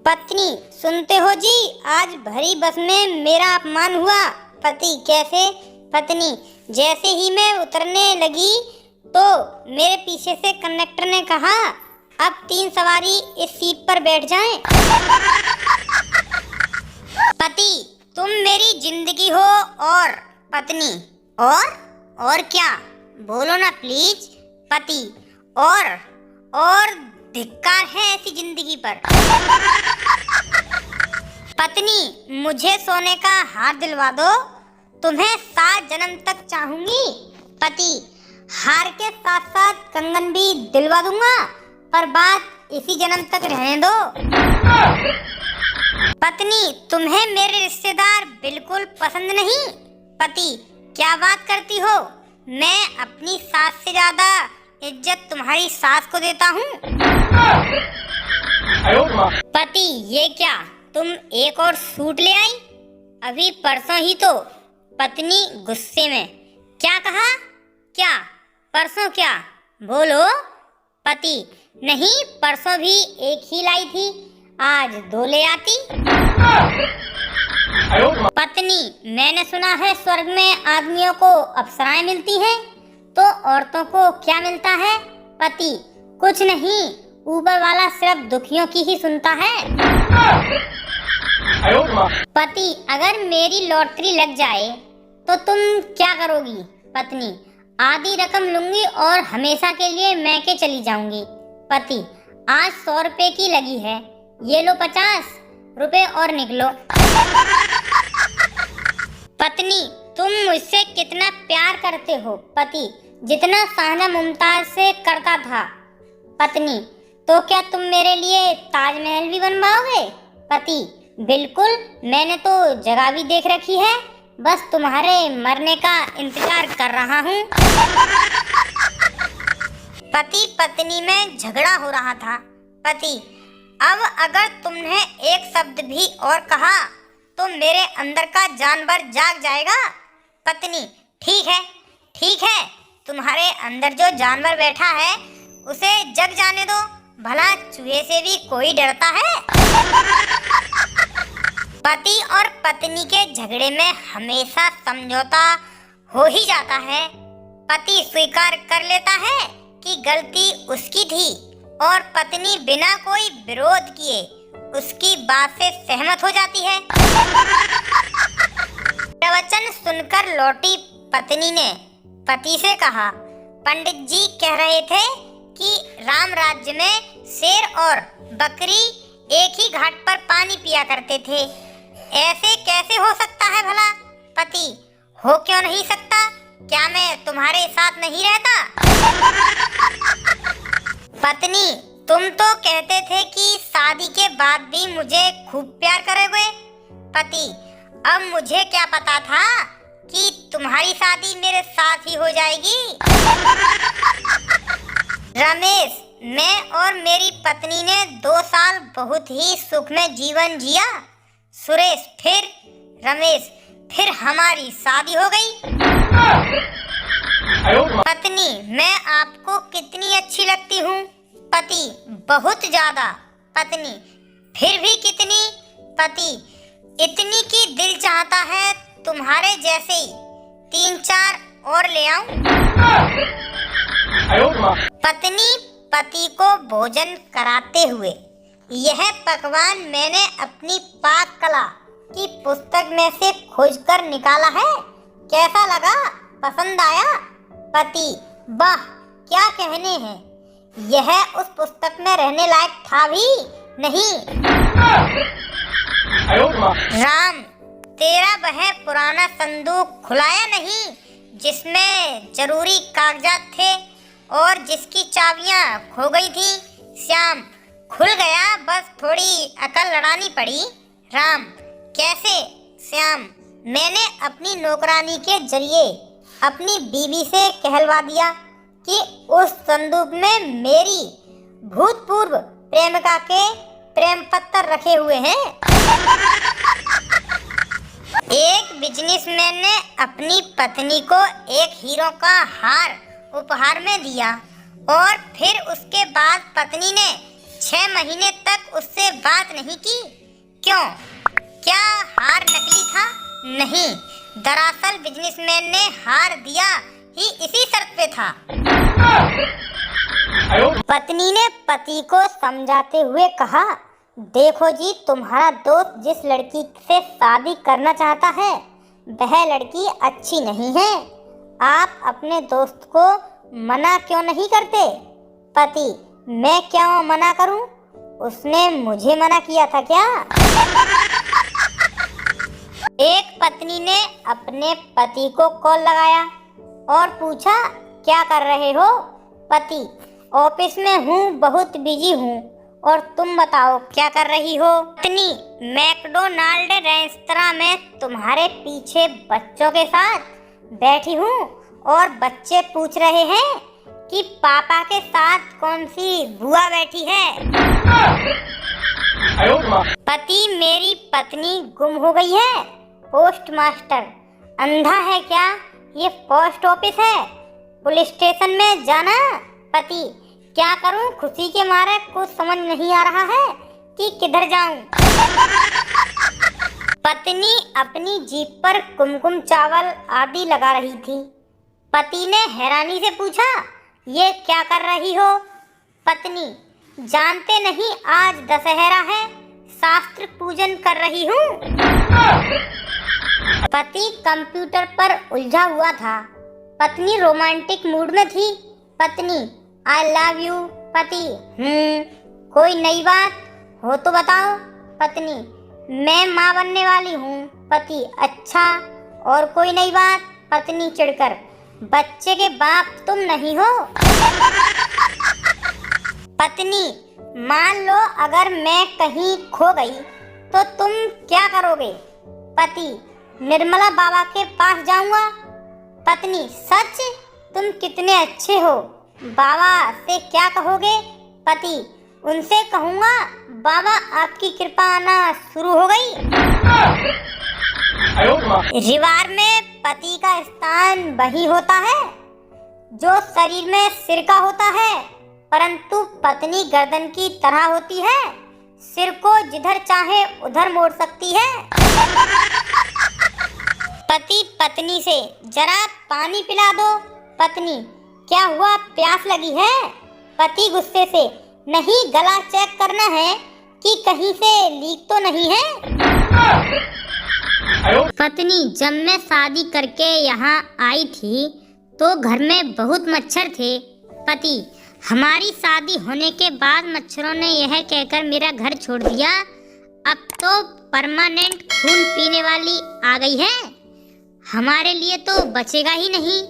पत्नी, सुनते हो जी, आज भरी बस में मेरा अपमान हुआ। पति, कैसे? पत्नी, जैसे ही मैं उतरने लगी तो मेरे पीछे से कंडक्टर ने कहा, अब 3 सवारी इस सीट पर बैठ जाएं। पति, तुम मेरी जिंदगी हो। और पत्नी, और क्या? बोलो ना प्लीज। पति, और धिक्कार है ऐसी जिंदगी पर। पत्नी, मुझे सोने का हार दिलवा दो, तुम्हें 7 जन्म तक चाहूंगी। पति, हार के साथ साथ कंगन भी दिलवा दूंगा, पर बात इसी जन्म तक रहने दो। पत्नी, तुम्हें मेरे रिश्तेदार बिल्कुल पसंद नहीं। पति, क्या बात करती हो? मैं अपनी सास से ज्यादा इज्जत तुम्हारी सास को देता हूँ। पति, ये क्या, तुम एक और सूट ले आई? अभी परसों ही तो। पत्नी गुस्से में, क्या कहा? क्या परसों? क्या बोलो? पति, नहीं, परसों भी एक ही लाई थी, आज 2 ले आती। पत्नी, मैंने सुना है स्वर्ग में आदमियों को अप्सराएं मिलती हैं, तो औरतों को क्या मिलता है? पति, कुछ नहीं, ऊपर वाला सिर्फ दुखियों की ही सुनता है। पति, अगर मेरी लॉटरी लग जाए तो तुम क्या करोगी? पत्नी, आधी रकम लूंगी और हमेशा के लिए मैके चली जाऊंगी। पति, आज 100 रुपए की लगी है, ये लो 50 रुपए और निकलो। पत्नी, तुम मुझसे कितना प्यार करते हो? पति, जितना शाहजहां मुमताज से करता था। पत्नी, तो क्या तुम मेरे लिए ताजमहल भी बनवाओगे? पति, बिल्कुल, मैंने तो जगह भी देख रखी है, बस तुम्हारे मरने का इंतजार कर रहा हूँ। पति पत्नी में झगड़ा हो रहा था। पति, अब अगर तुमने एक शब्द भी और कहा तो मेरे अंदर का जानवर जाग जाएगा। पत्नी, ठीक है, तुम्हारे अंदर जो जानवर बैठा है उसे जग जाने दो, भला चूहे से भी कोई डरता है? पति और पत्नी के झगड़े में हमेशा समझौता हो ही जाता है। पति स्वीकार कर लेता है कि गलती उसकी थी और पत्नी बिना कोई विरोध किए उसकी बात से सहमत हो जाती है। प्रवचन सुनकर लौटी पत्नी ने पति से कहा, पंडित जी कह रहे थे कि राम राज्य में शेर और बकरी एक ही घाट पर पानी पिया करते थे, ऐसे कैसे हो सकता है भला? पति, हो क्यों नहीं सकता? क्या मैं तुम्हारे साथ नहीं रहता? पत्नी, तुम तो कहते थे कि शादी के बाद भी मुझे खूब प्यार करोगे। पति, अब मुझे क्या पता था कि तुम्हारी शादी मेरे साथ ही हो जाएगी। रमेश, मैं और मेरी पत्नी ने 2 साल बहुत ही सुख में जीवन जिया। सुरेश, रमेश, फिर हमारी शादी हो गई। पत्नी, मैं आपको कितनी अच्छी लगती हूँ? पति, बहुत ज्यादा। पत्नी, फिर भी कितनी? पति, इतनी कि दिल चाहता है तुम्हारे जैसे ही 3-4 और ले आऊं। पत्नी पति को भोजन कराते हुए, यह पकवान मैंने अपनी पाक कला की पुस्तक में से खोजकर निकाला है, कैसा लगा? पसंद आया? पति, वाह, क्या कहने हैं, यह उस पुस्तक में रहने लायक था भी नहीं। राम, तेरा वह पुराना संदूक खुलाया नहीं जिसमें जरूरी कागजात थे और जिसकी चाबियां खो गई थी? श्याम, खुल गया, बस थोड़ी अकल लड़ानी पड़ी। राम, कैसे? श्याम, मैंने अपनी नौकरानी के जरिए अपनी बीवी से कहलवा दिया कि उस संदूक में मेरी भूतपूर्व प्रेमिका के प्रेम पत्र रखे हुए हैं। एक बिजनेसमैन ने अपनी पत्नी को एक हीरो का हार उपहार में दिया और फिर उसके बाद पत्नी ने 6 महीने तक उससे बात नहीं की। क्यों? क्या हार नकली था? नहीं, दरअसल बिजनेसमैन ने हार दिया ही इसी शर्त पे था। पत्नी ने पति को समझाते हुए कहा, देखो जी, तुम्हारा दोस्त जिस लड़की से शादी करना चाहता है वह लड़की अच्छी नहीं है। आप अपने दोस्त को मना क्यों नहीं करते? पति, मैं क्यों मना करूं? उसने मुझे मना किया था क्या? एक पत्नी ने अपने पति को कॉल लगाया और पूछा, क्या कर रहे हो? पति, ऑफिस में हूँ, बहुत बिजी हूँ। और तुम बताओ क्या कर रही हो? पत्नी, मैकडोनाल्ड रेस्तरां में तुम्हारे पीछे बच्चों के साथ बैठी हूँ और बच्चे पूछ रहे हैं कि पापा के साथ कौन सी बुआ बैठी है। पति, मेरी पत्नी गुम हो गई है। पोस्टमास्टर, अंधा है क्या? ये पोस्ट ऑफिस है, पुलिस स्टेशन में जाना। पति, क्या करूं, खुशी के मारे कुछ समझ नहीं आ रहा है कि किधर जाऊं। पत्नी अपनी जीभ पर कुमकुम चावल आदि लगा रही थी। पति ने हैरानी से पूछा, ये क्या कर रही हो? पत्नी, जानते नहीं आज दशहरा है, शास्त्र पूजन कर रही हूँ। पति कंप्यूटर पर उलझा हुआ था। पत्नी रोमांटिक मूड में थी। पत्नी, आई लव यू। पति, कोई नई बात हो तो बताओ। पत्नी, मैं माँ बनने वाली हूँ। पति, अच्छा, और कोई नई बात? पत्नी चिढ़कर, बच्चे के बाप तुम नहीं हो। पत्नी, मान लो अगर मैं कहीं खो गई तो तुम क्या करोगे? पति, निर्मला बाबा के पास जाऊंगा। पत्नी, सच? तुम कितने अच्छे हो, बाबा से क्या कहोगे? पति, उनसे कहूँगा बाबा आपकी कृपा आना शुरू हो गई। रिवार में पति का स्थान वही होता है जो शरीर में सिर का होता है, परंतु पत्नी गर्दन की तरह होती है, सिर को जिधर चाहे उधर मोड़ सकती है। पति पत्नी से, जरा पानी पिला दो। पत्नी, क्या हुआ, प्यास लगी है? पति गुस्से से, नहीं, गला चेक करना है कि कहीं से लीक तो नहीं है। पत्नी, जब मैं शादी करके यहाँ आई थी तो घर में बहुत मच्छर थे। पति, हमारी शादी होने के बाद मच्छरों ने यह कहकर मेरा घर छोड़ दिया, अब तो परमानेंट खून पीने वाली आ गई है, हमारे लिए तो बचेगा ही नहीं।